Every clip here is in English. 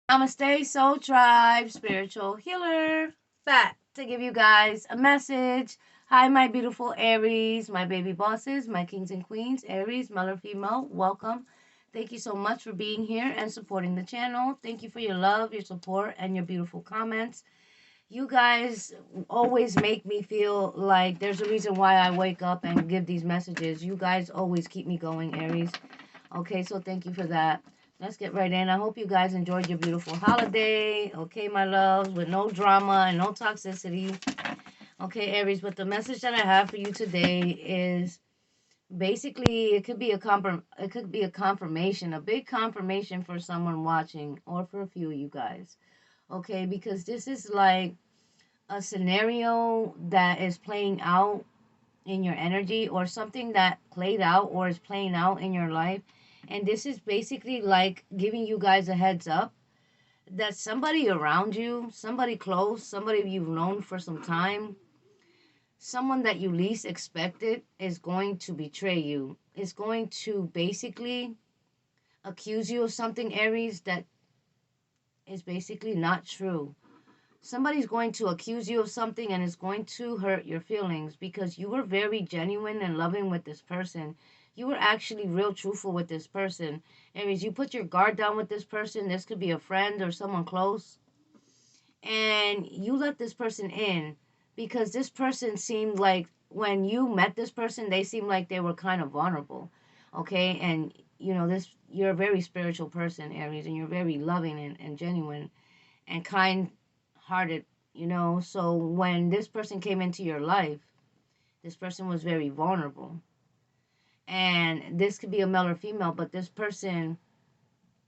Namaste, Soul Tribe, Spiritual Healer, back to give you guys a message. Hi, my beautiful Aries, my baby bosses, my kings and queens, Aries, male or female, welcome. Thank you so much for being here and supporting the channel. Thank you for your love, your support, and your beautiful comments. You guys always make me feel like there's a reason why I wake up and give these messages. You guys always keep me going, Aries. Okay, so thank you for that. Let's get right in. I hope you guys enjoyed your beautiful holiday. Okay, my loves, with no drama and no toxicity. Okay, Aries, but the message that I have for you today is basically it could be a confirmation, a big confirmation for someone watching or for a few of you guys. Okay, because this is like a scenario that is playing out in your energy or something that played out or is playing out in your life. And this is basically like giving you guys a heads up that somebody around you, somebody close, somebody you've known for some time, someone that you least expected is going to betray you, is going to basically accuse you of something, Aries, that is basically not true. Somebody's going to accuse you of something and it's going to hurt your feelings because you were very genuine and loving with this person. You were actually real truthful with this person. Aries, you put your guard down with this person. This could be a friend or someone close. And you let this person in because this person seemed like when you met this person, they seemed like they were kind of vulnerable. Okay. And you know, you're a very spiritual person, Aries, and you're very loving and genuine and kind hearted, you know. So when this person came into your life, this person was very vulnerable. And this could be a male or female, but this person,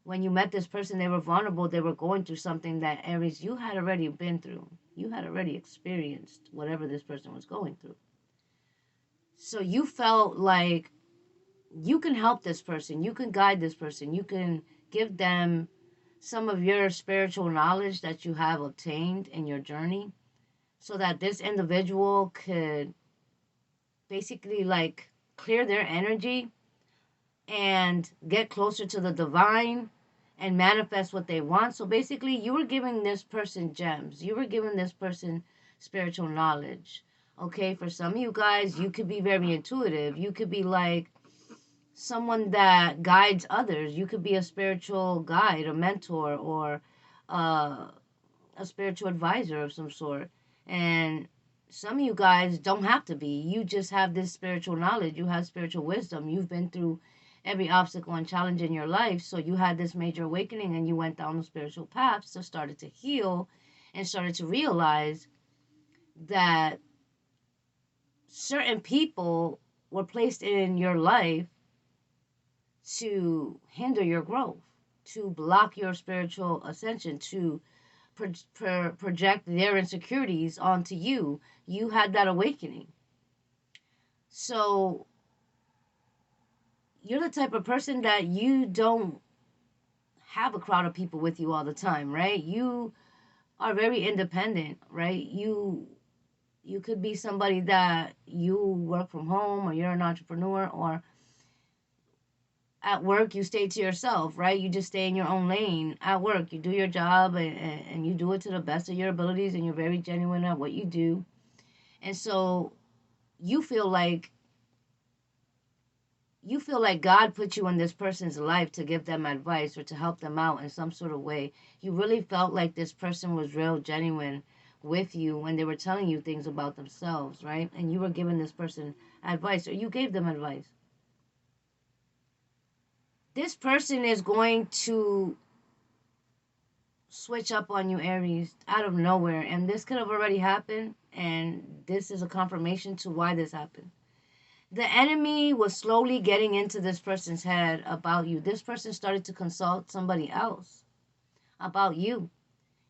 when you met this person, they were vulnerable. They were going through something that, Aries, you had already been through. You had already experienced whatever this person was going through. So you felt like you can help this person. You can guide this person. You can give them some of your spiritual knowledge that you have obtained in your journey so that this individual could basically like clear their energy and get closer to the divine and manifest what they want. So basically, you were giving this person gems, you were giving this person spiritual knowledge. Okay, for some of you guys, you could be very intuitive. You could be like someone that guides others. You could be a spiritual guide, a mentor, or uh, a spiritual advisor of some sort. And some of you guys don't have to be. You just have this spiritual knowledge. You have spiritual wisdom. You've been through every obstacle and challenge in your life. So you had this major awakening and you went down the spiritual path. So started to heal and started to realize that certain people were placed in your life to hinder your growth, to block your spiritual ascension, to project their insecurities onto you. You had that awakening. So you're the type of person that you don't have a crowd of people with you all the time, right? You are very independent, right? You could be somebody that you work from home or you're an entrepreneur or at work you stay to yourself, right? You just stay in your own lane. At work you do your job and you do it to the best of your abilities and you're very genuine at what you do. And so you feel like God put you in this person's life to give them advice or to help them out in some sort of way. You really felt like this person was real genuine with you when they were telling you things about themselves, right? And you were giving this person advice or you gave them advice. This person is going to switch up on you, Aries, out of nowhere. And this could have already happened. And this is a confirmation to why this happened. The enemy was slowly getting into this person's head about you. This person started to consult somebody else about you.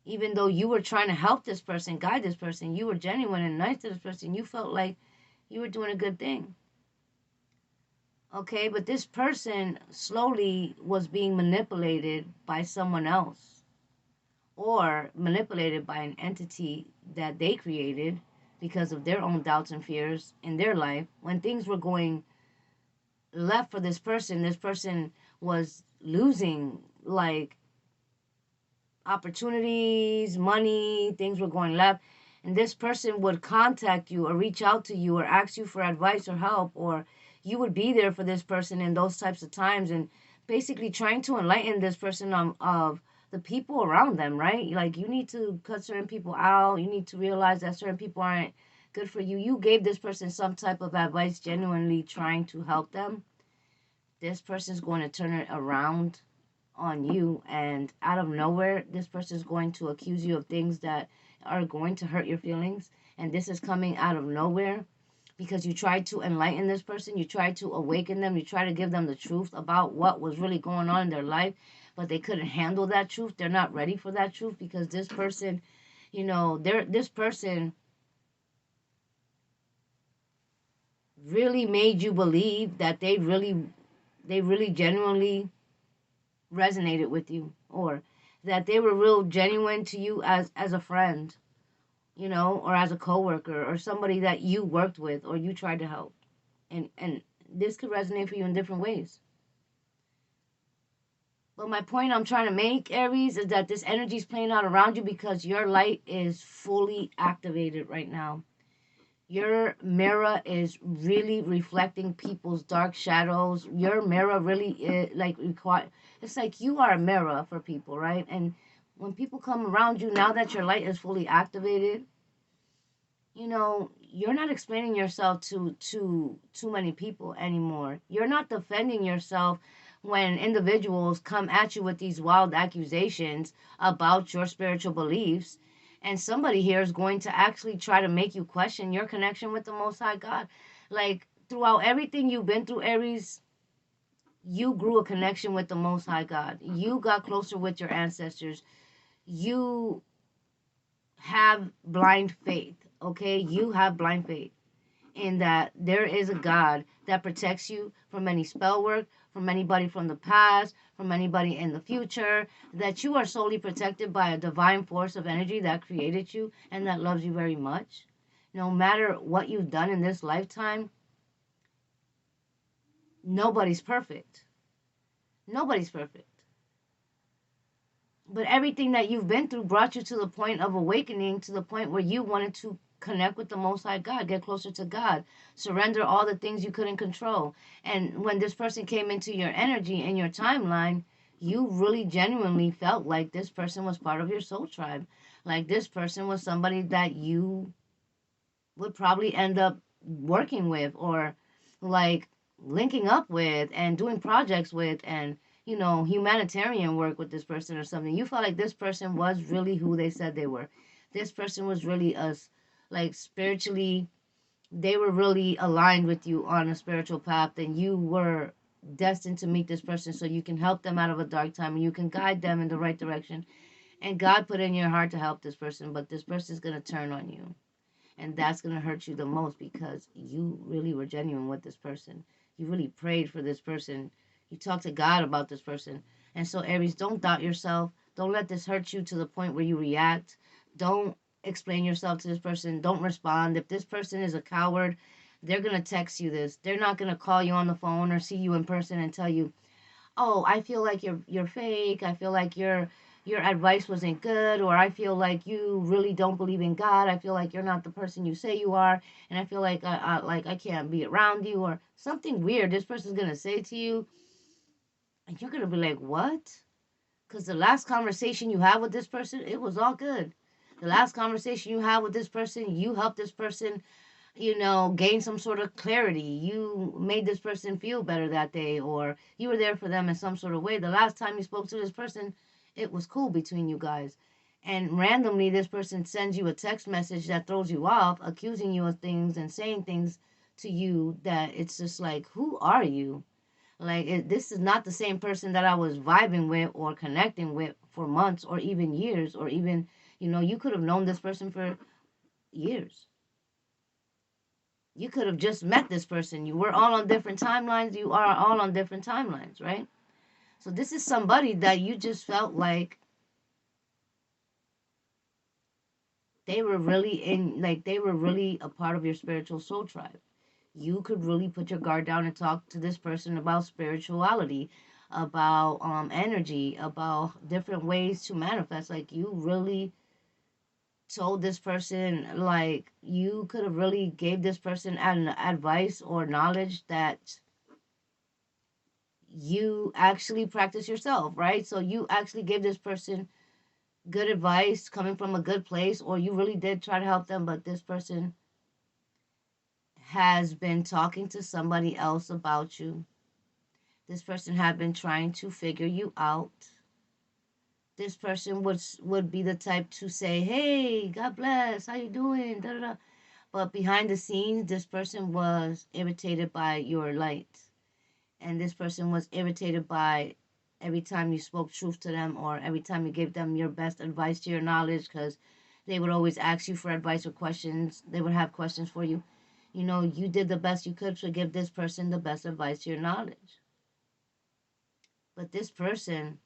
Even though you were trying to help this person, guide this person, you were genuine and nice to this person, you felt like you were doing a good thing. Okay, but this person slowly was being manipulated by someone else or manipulated by an entity that they created because of their own doubts and fears in their life. When things were going left for this person was losing like opportunities, money, things were going left. And this person would contact you or reach out to you or ask you for advice or help, or you would be there for this person in those types of times, and basically trying to enlighten this person of the people around them, right? Like, you need to cut certain people out. You need to realize that certain people aren't good for you. You gave this person some type of advice, genuinely trying to help them. This person's going to turn it around on you, and out of nowhere this person is going to accuse you of things that are going to hurt your feelings, and this is coming out of nowhere because you tried to enlighten this person, you tried to awaken them, you tried to give them the truth about what was really going on in their life, but they couldn't handle that truth. They're not ready for that truth because this person, this person really made you believe that they really genuinely resonated with you, or that they were real genuine to you as a friend, or as a coworker or somebody that you worked with or you tried to help. And this could resonate for you in different ways. But my point I'm trying to make, Aries, is that this energy is playing out around you because your light is fully activated right now. Your mirror is really reflecting people's dark shadows. Your mirror really is it's like you are a mirror for people, right? And when people come around you, now that your light is fully activated, you're not explaining yourself to too many people anymore. You're not defending yourself when individuals come at you with these wild accusations about your spiritual beliefs. And somebody here is going to actually try to make you question your connection with the Most High God. Like, throughout everything you've been through, Aries, you grew a connection with the Most High God. You got closer with your ancestors. You have blind faith, okay? You have blind faith in that there is a God that protects you from any spell work, from anybody from the past, from anybody in the future, that you are solely protected by a divine force of energy that created you and that loves you very much. No matter what you've done in this lifetime, nobody's perfect. Nobody's perfect. But everything that you've been through brought you to the point of awakening, to the point where you wanted to connect with the Most High God, get closer to God, surrender all the things you couldn't control. And when this person came into your energy and your timeline, you really genuinely felt like this person was part of your soul tribe. Like, this person was somebody that you would probably end up working with, or like linking up with and doing projects with, and humanitarian work with this person or something. You felt like this person was really who they said they were. This person was really us, like, spiritually, they were really aligned with you on a spiritual path, and you were destined to meet this person so you can help them out of a dark time and you can guide them in the right direction. And God put in your heart to help this person, but this person is going to turn on you. And that's going to hurt you the most because you really were genuine with this person. You really prayed for this person. You talked to God about this person. And so, Aries, don't doubt yourself. Don't let this hurt you to the point where you react. Don't explain yourself to this person. Don't respond. If this person is a coward, they're going to text you this. They're not going to call you on the phone or see you in person and tell you, oh, I feel like you're fake. I feel like your advice wasn't good, or I feel like you really don't believe in God. I feel like you're not the person you say you are, and I feel like I can't be around you, or something weird this person's gonna say to you, and you're gonna be like, what? Because the last conversation you had with this person, it was all good. The last conversation you had with this person, you helped this person, gain some sort of clarity. You made this person feel better that day, or you were there for them in some sort of way. The last time you spoke to this person, it was cool between you guys. And randomly, this person sends you a text message that throws you off, accusing you of things and saying things to you that it's just like, who are you? Like, this is not the same person that I was vibing with or connecting with for months or even years, or even, you could have known this person for years. You could have just met this person. You were all on different timelines. You are all on different timelines, right? So this is somebody that you just felt like they were really a part of your spiritual soul tribe. You could really put your guard down and talk to this person about spirituality, about energy, about different ways to manifest. Like, you really told this person, like, you could have really gave this person an advice or knowledge that you actually practice yourself, right? So you actually gave this person good advice coming from a good place, or you really did try to help them, but this person has been talking to somebody else about you. This person had been trying to figure you out. This person would be the type to say, "Hey, God bless, how you doing?" Da, da, da. But behind the scenes, this person was irritated by your light, and this person was irritated by every time you spoke truth to them, or every time you gave them your best advice to your knowledge, because they would always ask you for advice or questions. They would have questions for you. You know, you did the best you could to give this person the best advice to your knowledge. But this person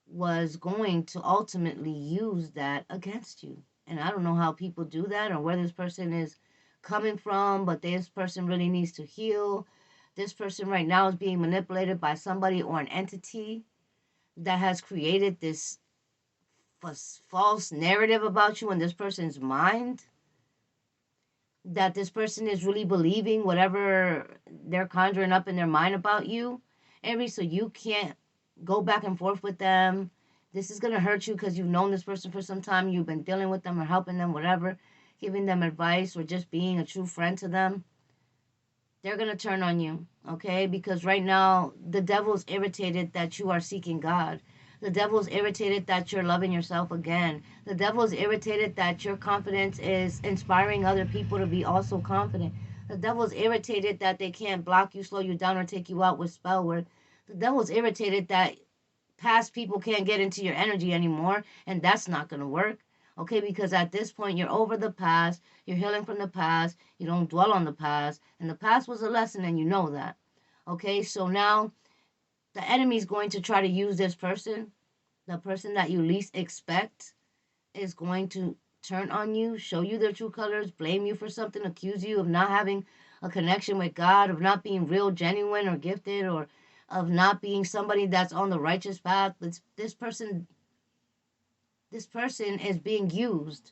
was going to ultimately use that against you. And I don't know how people do that, or where this person is coming from, but this person really needs to heal. This person right now is being manipulated by somebody or an entity that has created this false narrative about you in this person's mind, that this person is really believing whatever they're conjuring up in their mind about you, Aries. So you can't go back and forth with them. This is going to hurt you because you've known this person for some time. You've been dealing with them or helping them, whatever, giving them advice or just being a true friend to them. They're going to turn on you, okay? Because right now, the devil's irritated that you are seeking God. The devil's irritated that you're loving yourself again. The devil's irritated that your confidence is inspiring other people to be also confident. The devil's irritated that they can't block you, slow you down, or take you out with spell work. The devil's irritated that past people can't get into your energy anymore, and that's not going to work. Okay, because at this point, you're over the past, you're healing from the past, you don't dwell on the past, and the past was a lesson, and you know that. Okay, so now the enemy's going to try to use this person, the person that you least expect, is going to turn on you, show you their true colors, blame you for something, accuse you of not having a connection with God, of not being real, genuine, or gifted, or of not being somebody that's on the righteous path. But this person is being used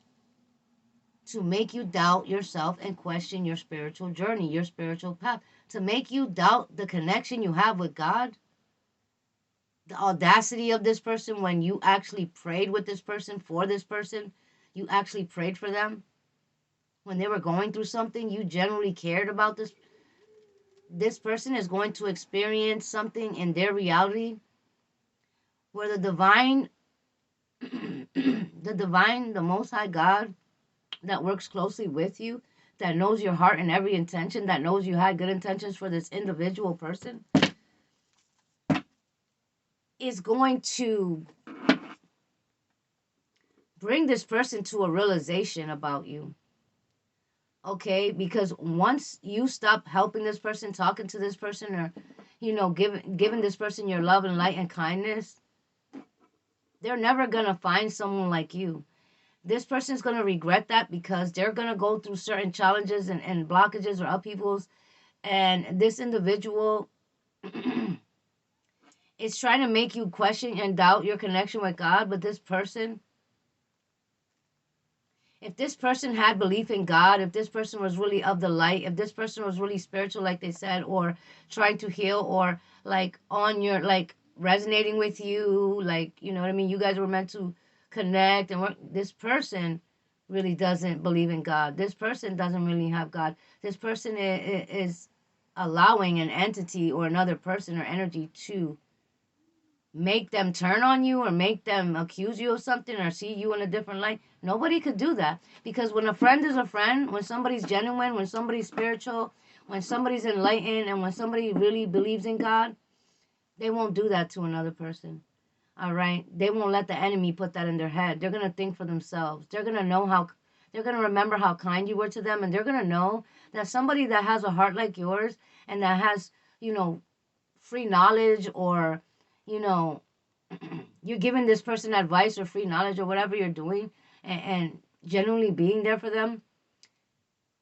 to make you doubt yourself and question your spiritual journey, your spiritual path, to make you doubt the connection you have with God, the audacity of this person when you actually prayed with this person, for this person, you actually prayed for them. When they were going through something, you generally cared about this person is going to experience something in their reality where the divine, the Most High God that works closely with you, that knows your heart and every intention, that knows you had good intentions for this individual person, is going to bring this person to a realization about you. Okay, because once you stop helping this person, talking to this person, or giving this person your love and light and kindness, they're never gonna find someone like you. This person's gonna regret that, because they're gonna go through certain challenges and blockages or upheavals, and this individual is trying to make you question and doubt your connection with God. But this person, if this person had belief in God, if this person was really of the light, if this person was really spiritual, like they said, or trying to heal, or like on your, like resonating with you, like, you know what I mean? You guys were meant to connect and work. This person really doesn't believe in God. This person doesn't really have God. This person is allowing an entity or another person or energy to make them turn on you, or make them accuse you of something, or see you in a different light. Nobody could do that, because when a friend is a friend, when somebody's genuine, when somebody's spiritual, when somebody's enlightened, and when somebody really believes in God, they won't do that to another person. All right, they won't let the enemy put that in their head. They're going to think for themselves. They're going to know how, they're going to remember how kind you were to them, and they're going to know that somebody that has a heart like yours, and that has, free knowledge, or, you know, you're giving this person advice or free knowledge or whatever you're doing, and genuinely being there for them,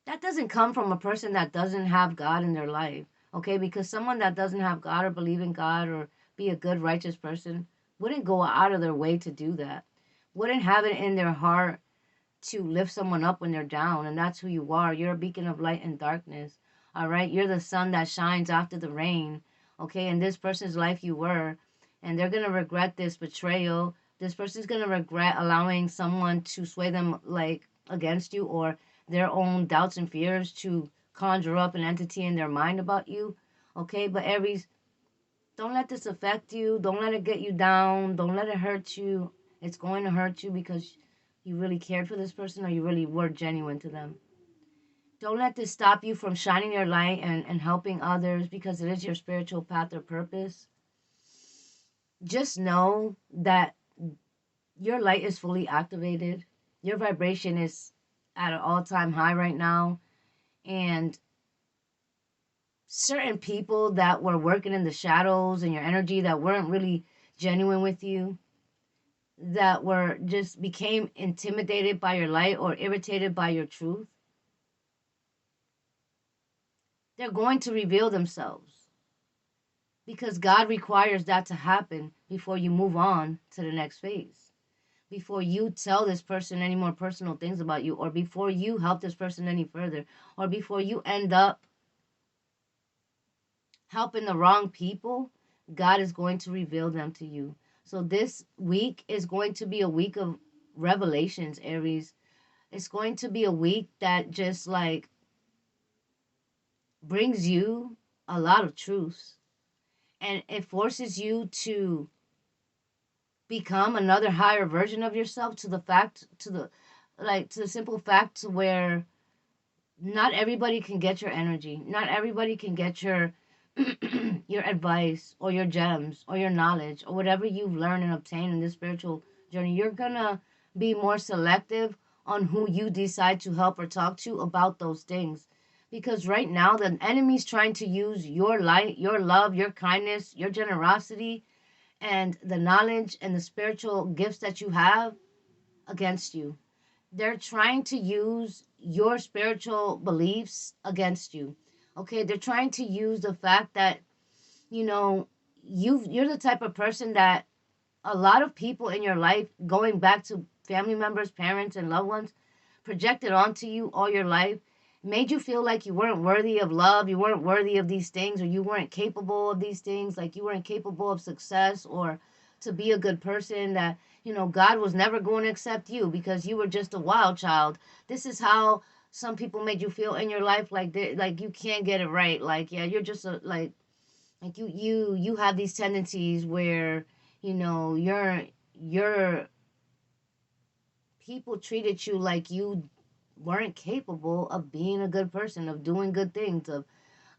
that doesn't come from a person that doesn't have God in their life, Okay, because someone that doesn't have God or believe in God or be a good, righteous person wouldn't go out of their way to do that, wouldn't have it in their heart to lift someone up when they're down. And that's who you are. You're a beacon of light in darkness. All right. You're the sun that shines after the rain. Okay. In this person's life, you were. And they're going to regret this betrayal. This person's going to regret allowing someone to sway them like against you, or their own doubts and fears to conjure up an entity in their mind about you. Okay. But Aries, don't let this affect you. Don't let it get you down. Don't let it hurt you. It's going to hurt you because you really cared for this person or you really were genuine to them. Don't let this stop you from shining your light and helping others, because it is your spiritual path or purpose. Just know that your light is fully activated. Your vibration is at an all-time high right now. And certain people that were working in the shadows and your energy that weren't really genuine with you, that were just became intimidated by your light or irritated by your truth, they're going to reveal themselves, because God requires that to happen before you move on to the next phase, before you tell this person any more personal things about you, or before you help this person any further, or before you end up helping the wrong people. God is going to reveal them to you. So this week is going to be a week of revelations, Aries. It's going to be a week that just like brings you a lot of truths, and it forces you to become another higher version of yourself, to the fact, to the like to the simple fact where not everybody can get your energy, not everybody can get your your advice or your gems or your knowledge or whatever you've learned and obtained in this spiritual journey. You're gonna be more selective on who you decide to help or talk to about those things, because right now the enemy's trying to use your light, your love, your kindness, your generosity, and the knowledge and the spiritual gifts that you have against you. They're trying to use your spiritual beliefs against you. Okay, they're trying to use the fact that, you know, you're the type of person that a lot of people in your life, going back to family members, parents, and loved ones, projected onto you all your life, made you feel like you weren't worthy of love, you weren't worthy of these things, or you weren't capable of these things, like you weren't capable of success or to be a good person, that, you know, God was never going to accept you because you were just a wild child. This is how some people made you feel in your life, like like you can't get it right. Like, yeah, you're just a like you have these tendencies where, you know, you're people treated you like you weren't capable of being a good person, of doing good things,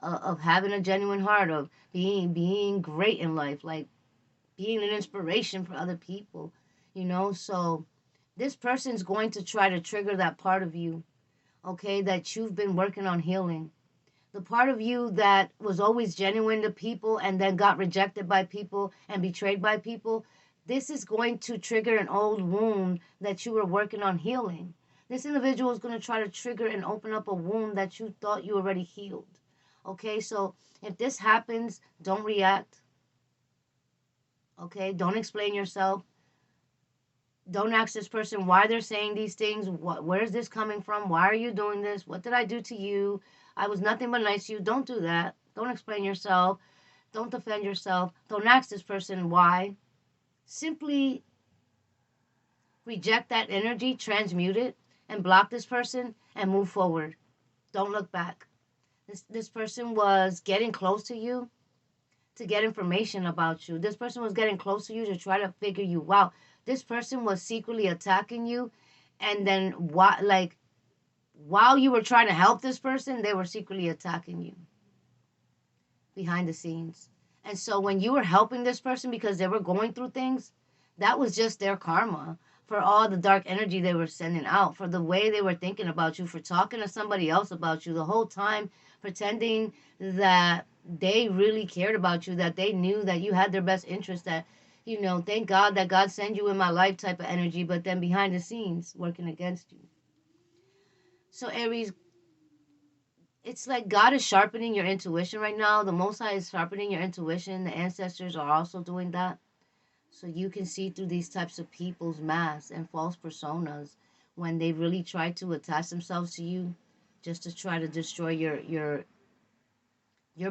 of having a genuine heart, of being great in life, like being an inspiration for other people, you know. So this person's going to try to trigger that part of you, okay, that you've been working on healing. The part of you that was always genuine to people and then got rejected by people and betrayed by people. This is going to trigger an old wound that you were working on healing. This individual is going to try to trigger and open up a wound that you thought you already healed. Okay, so if this happens, don't react. Okay, don't explain yourself. Don't ask this person why they're saying these things. Where's this coming from? Why are you doing this? What did I do to you? I was nothing but nice to you. Don't do that. Don't explain yourself. Don't defend yourself. Don't ask this person why. Simply reject that energy, transmute it, and block this person and move forward. Don't look back. This person was getting close to you to get information about you. This person was getting close to you to try to figure you out. This person was secretly attacking you, and then while you were trying to help this person, they were secretly attacking you behind the scenes. And so when you were helping this person because they were going through things, that was just their karma for all the dark energy they were sending out, for the way they were thinking about you, for talking to somebody else about you the whole time, pretending that they really cared about you, that they knew that you had their best interest, that, you know, thank God that God sent you in my life type of energy, but then behind the scenes working against you. So Aries, it's like God is sharpening your intuition right now. The Most High is sharpening your intuition. The ancestors are also doing that. So you can see through these types of people's masks and false personas when they really try to attach themselves to you just to try to destroy your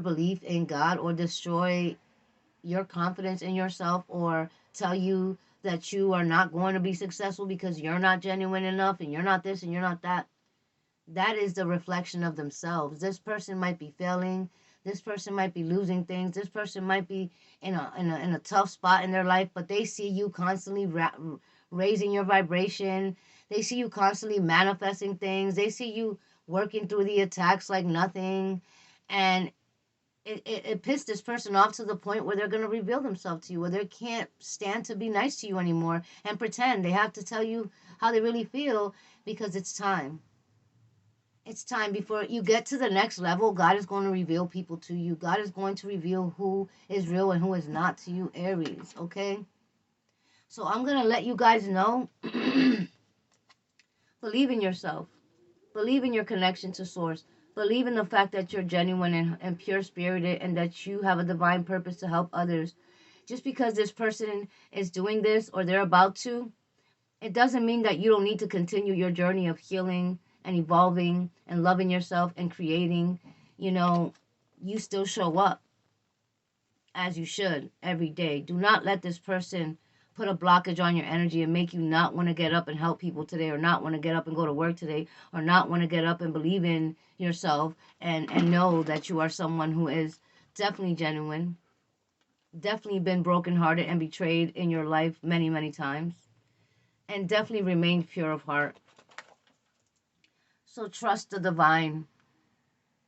belief in God, or destroy your confidence in yourself, or tell you that you are not going to be successful because you're not genuine enough and you're not this and you're not that. That is the reflection of themselves. This person might be failing. This person might be losing things. This person might be in a tough spot in their life, but they see you constantly raising your vibration. They see you constantly manifesting things. They see you working through the attacks like nothing. And it pissed this person off to the point where they're going to reveal themselves to you, where they can't stand to be nice to you anymore and pretend. They have to tell you how they really feel, because it's time. It's time. Before you get to the next level, God is going to reveal people to you. God is going to reveal who is real and who is not to you, Aries, okay? So I'm going to let you guys know, believe in yourself. Believe in your connection to Source. Believe in the fact that you're genuine and pure spirited, and that you have a divine purpose to help others. Just because this person is doing this or they're about to, it doesn't mean that you don't need to continue your journey of healing and evolving and loving yourself and creating. You know, you still show up as you should every day. Do not let this person put a blockage on your energy and make you not want to get up and help people today, or not want to get up and go to work today, or not want to get up and believe in yourself, and know that you are someone who is definitely genuine, definitely been brokenhearted and betrayed in your life many, many times, and definitely remained pure of heart. So trust the divine.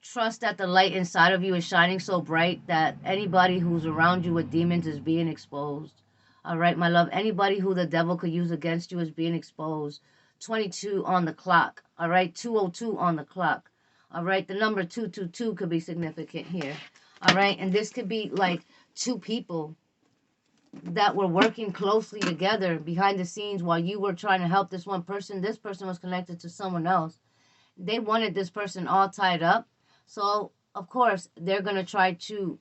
Trust that the light inside of you is shining so bright that anybody who's around you with demons is being exposed. All right, my love. Anybody who the devil could use against you is being exposed. 22 on the clock. All right, 202 on the clock. All right, the number 222 could be significant here. All right, and this could be like two people that were working closely together behind the scenes while you were trying to help this one person. This person was connected to someone else. They wanted this person all tied up. So, of course, they're going to try to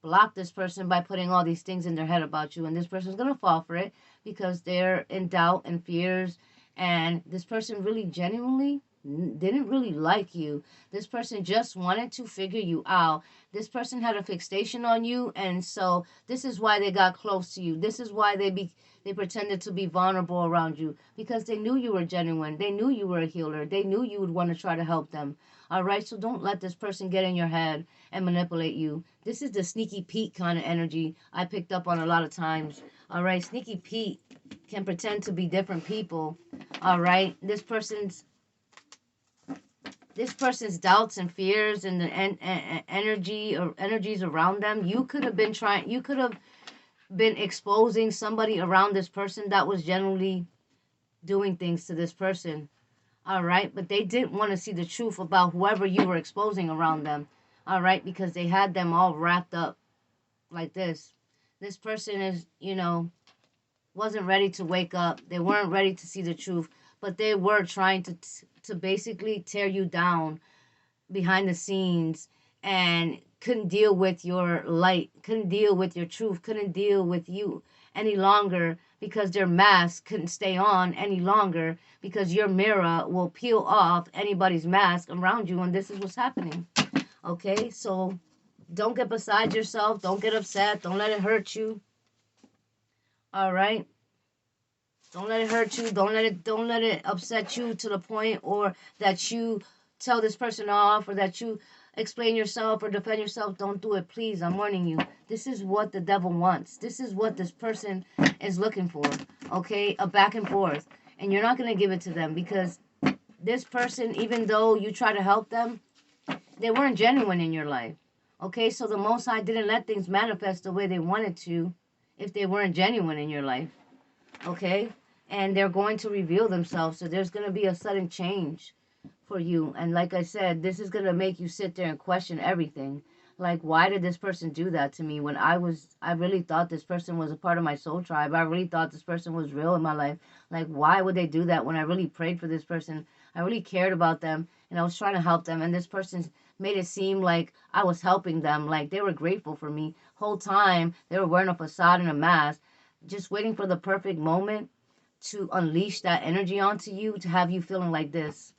block this person by putting all these things in their head about you. And this person's going to fall for it because they're in doubt and fears. And this person really genuinely didn't really like you. This person just wanted to figure you out. This person had a fixation on you, and so this is why they got close to you. This is why they pretended to be vulnerable around you, because they knew you were genuine. They knew you were a healer. They knew you would want to try to help them. All right, so don't let this person get in your head and manipulate you. This is the sneaky Pete kind of energy I picked up on a lot of times. All right, sneaky Pete can pretend to be different people. All right, this person's doubts and fears and the energy or energies around them, you could have been exposing somebody around this person that was generally doing things to this person. All right, but they didn't want to see the truth about whoever you were exposing around them. All right, because they had them all wrapped up like this person is, wasn't ready to wake up. They weren't ready to see the truth, but they were trying to basically tear you down behind the scenes, and couldn't deal with your light, couldn't deal with your truth, couldn't deal with you any longer, because their mask couldn't stay on any longer, because your mirror will peel off anybody's mask around you, and this is what's happening. Okay, so don't get beside yourself. Don't get upset. Don't let it hurt you. All right? Don't let it hurt you. Don't let it upset you to the point or that you tell this person off, or that you explain yourself or defend yourself. Don't do it, please. I'm warning you. This is what the devil wants. This is what this person is looking for. Okay? A back and forth. And you're not going to give it to them, because this person, even though you try to help them, they weren't genuine in your life. Okay? So the Most High didn't let things manifest the way they wanted to if they weren't genuine in your life. Okay? And they're going to reveal themselves. So there's going to be a sudden change for you. And like I said, this is going to make you sit there and question everything. Like, why did this person do that to me when I really thought this person was a part of my soul tribe? I really thought this person was real in my life. Like, why would they do that when I really prayed for this person? I really cared about them, and I was trying to help them, and this person's made it seem like I was helping them, like they were grateful for me. Whole time they were wearing a facade and a mask, just waiting for the perfect moment to unleash that energy onto you, to have you feeling like this.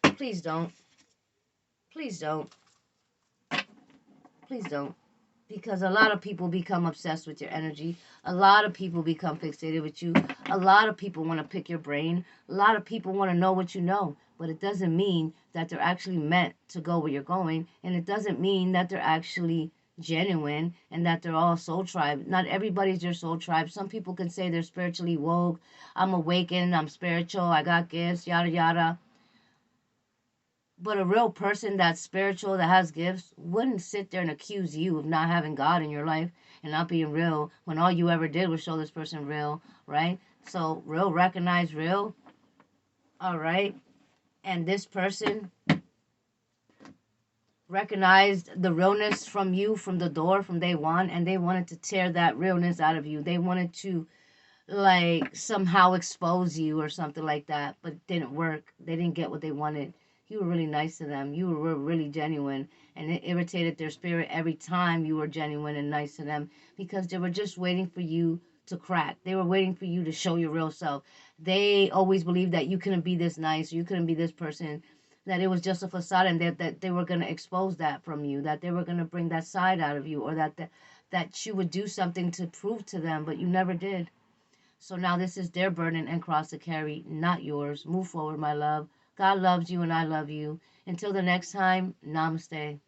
Please don't. Please don't. Please don't. Because a lot of people become obsessed with your energy. A lot of people become fixated with you. A lot of people want to pick your brain. A lot of people want to know what you know. But it doesn't mean that they're actually meant to go where you're going. And it doesn't mean that they're actually genuine and that they're all soul tribe. Not everybody's your soul tribe. Some people can say they're spiritually woke. I'm awakened. I'm spiritual. I got gifts, yada, yada. But a real person that's spiritual, that has gifts, wouldn't sit there and accuse you of not having God in your life and not being real when all you ever did was show this person real, right? So, real, recognize real, all right? And this person recognized the realness from you from the door from day one, and they wanted to tear that realness out of you. They wanted to, like, somehow expose you or something like that, but it didn't work. They didn't get what they wanted. You were really nice to them. You were really genuine, and it irritated their spirit every time you were genuine and nice to them, because they were just waiting for you to crack. They were waiting for you to show your real self. They always believed that you couldn't be this nice, you couldn't be this person, that it was just a facade, and that they were going to expose that from you, that they were going to bring that side out of you, or that you would do something to prove to them, but you never did. So now this is their burden and cross to carry, not yours. Move forward, my love. God loves you and I love you. Until the next time, namaste.